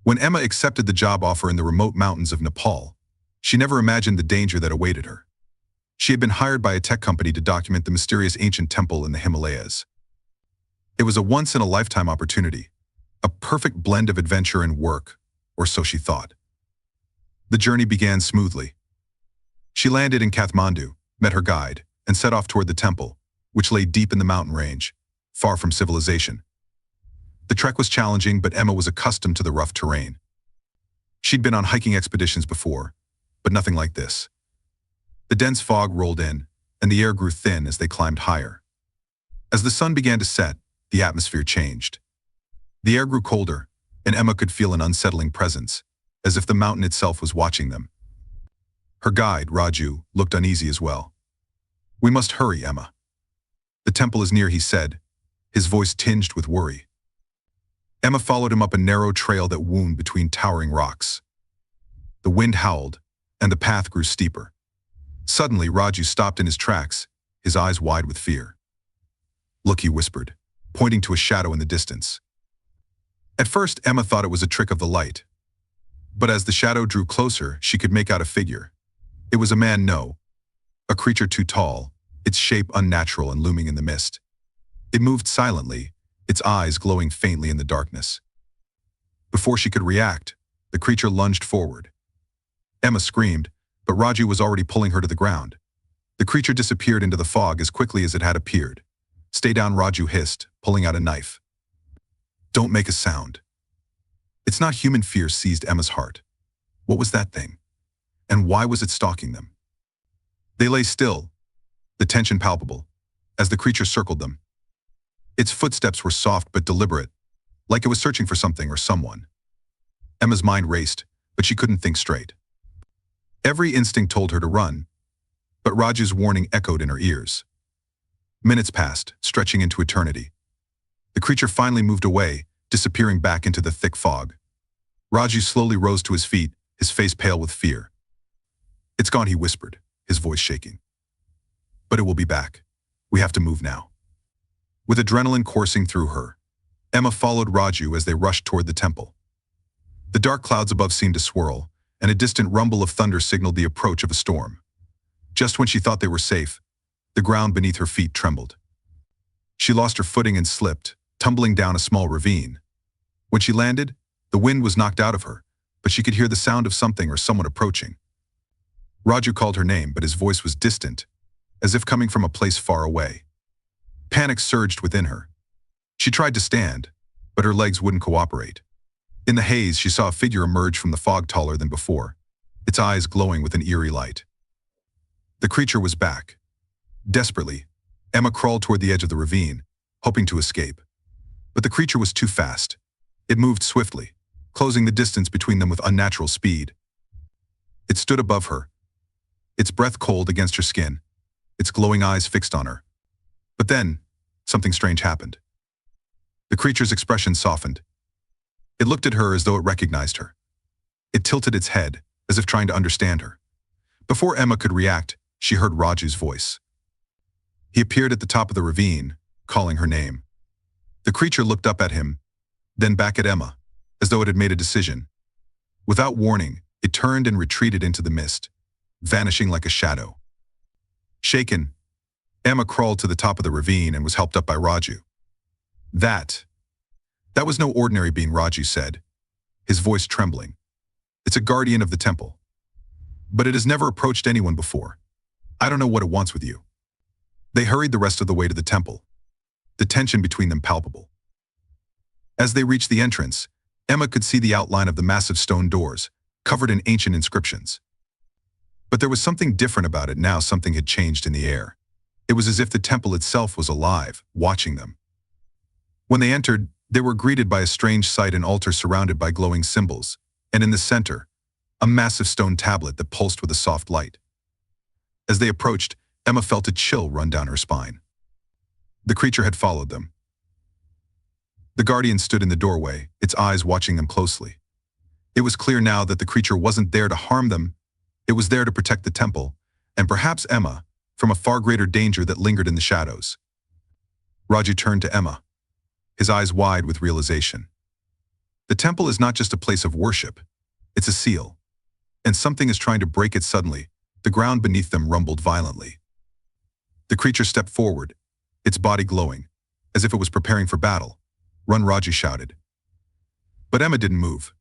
When Emma accepted the job offer in the remote mountains of Nepal, she never imagined the danger that awaited her. She had been hired by a tech company to document the mysterious ancient temple in the Himalayas. It was a once-in-a-lifetime opportunity, a perfect blend of adventure and work, or so she thought. The journey began smoothly. She landed in Kathmandu, met her guide, and set off toward the temple, which lay deep in the mountain range, far from civilization. The trek was challenging, but Emma was accustomed to the rough terrain. She'd been on hiking expeditions before, but nothing like this. The dense fog rolled in, and the air grew thin as they climbed higher. As the sun began to set, the atmosphere changed. The air grew colder, and Emma could feel an unsettling presence, as if the mountain itself was watching them. Her guide, Raju, looked uneasy as well. "We must hurry, Emma." "The temple is near," he said, his voice tinged with worry. Emma followed him up a narrow trail that wound between towering rocks. The wind howled, and the path grew steeper. Suddenly, Raju stopped in his tracks, his eyes wide with fear. "Look," he whispered, pointing to a shadow in the distance. At first, Emma thought it was a trick of the light. But as the shadow drew closer, she could make out a figure. It was a man, no. A creature too tall, its shape unnatural and looming in the mist. It moved silently, its eyes glowing faintly in the darkness. Before she could react, the creature lunged forward. Emma screamed, but Raju was already pulling her to the ground. The creature disappeared into the fog as quickly as it had appeared. "Stay down," Raju hissed, pulling out a knife. "Don't make a sound." It's not human. Fear seized Emma's heart. What was that thing? And why was it stalking them? They lay still, the tension palpable, as the creature circled them. Its footsteps were soft but deliberate, like it was searching for something or someone. Emma's mind raced, but she couldn't think straight. Every instinct told her to run, but Raju's warning echoed in her ears. Minutes passed, stretching into eternity. The creature finally moved away, disappearing back into the thick fog. Raju slowly rose to his feet, his face pale with fear. "It's gone," he whispered, his voice shaking. "But it will be back. We have to move now." With adrenaline coursing through her, Emma followed Raju as they rushed toward the temple. The dark clouds above seemed to swirl, and a distant rumble of thunder signaled the approach of a storm. Just when she thought they were safe, the ground beneath her feet trembled. She lost her footing and slipped, tumbling down a small ravine. When she landed, the wind was knocked out of her, but she could hear the sound of something or someone approaching. Raju called her name, but his voice was distant, as if coming from a place far away. Panic surged within her. She tried to stand, but her legs wouldn't cooperate. In the haze, she saw a figure emerge from the fog taller than before, its eyes glowing with an eerie light. The creature was back. Desperately, Emma crawled toward the edge of the ravine, hoping to escape. But the creature was too fast. It moved swiftly, closing the distance between them with unnatural speed. It stood above her, its breath cold against her skin, its glowing eyes fixed on her. But then, something strange happened. The creature's expression softened. It looked at her as though it recognized her. It tilted its head, as if trying to understand her. Before Emma could react, she heard Raju's voice. He appeared at the top of the ravine, calling her name. The creature looked up at him, then back at Emma, as though it had made a decision. Without warning, it turned and retreated into the mist, vanishing like a shadow. Shaken, Emma crawled to the top of the ravine and was helped up by Raju. That was no ordinary being, Raju said, his voice trembling. "It's a guardian of the temple. But it has never approached anyone before. I don't know what it wants with you." They hurried the rest of the way to the temple, the tension between them palpable. As they reached the entrance, Emma could see the outline of the massive stone doors, covered in ancient inscriptions. But there was something different about it now. Something had changed in the air. It was as if the temple itself was alive, watching them. When they entered, they were greeted by a strange sight: an altar surrounded by glowing symbols, and in the center, a massive stone tablet that pulsed with a soft light. As they approached, Emma felt a chill run down her spine. The creature had followed them. The guardian stood in the doorway, its eyes watching them closely. It was clear now that the creature wasn't there to harm them. It was there to protect the temple, and perhaps Emma, from a far greater danger that lingered in the shadows. Raju turned to Emma, his eyes wide with realization. The temple is not just a place of worship. It's a seal. And something is trying to break it suddenly. The ground beneath them rumbled violently. The creature stepped forward, its body glowing, as if it was preparing for battle. "Run," Raji shouted. But Emma didn't move.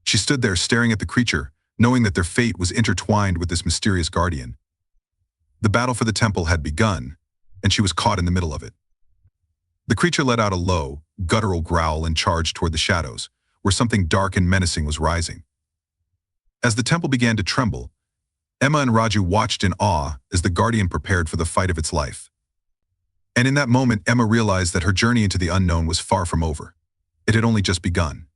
She stood there staring at the creature, knowing that their fate was intertwined with this mysterious guardian. The battle for the temple had begun, and she was caught in the middle of it. The creature let out a low, guttural growl and charged toward the shadows, where something dark and menacing was rising. As the temple began to tremble, Emma and Raju watched in awe as the guardian prepared for the fight of its life. And in that moment, Emma realized that her journey into the unknown was far from over. It had only just begun.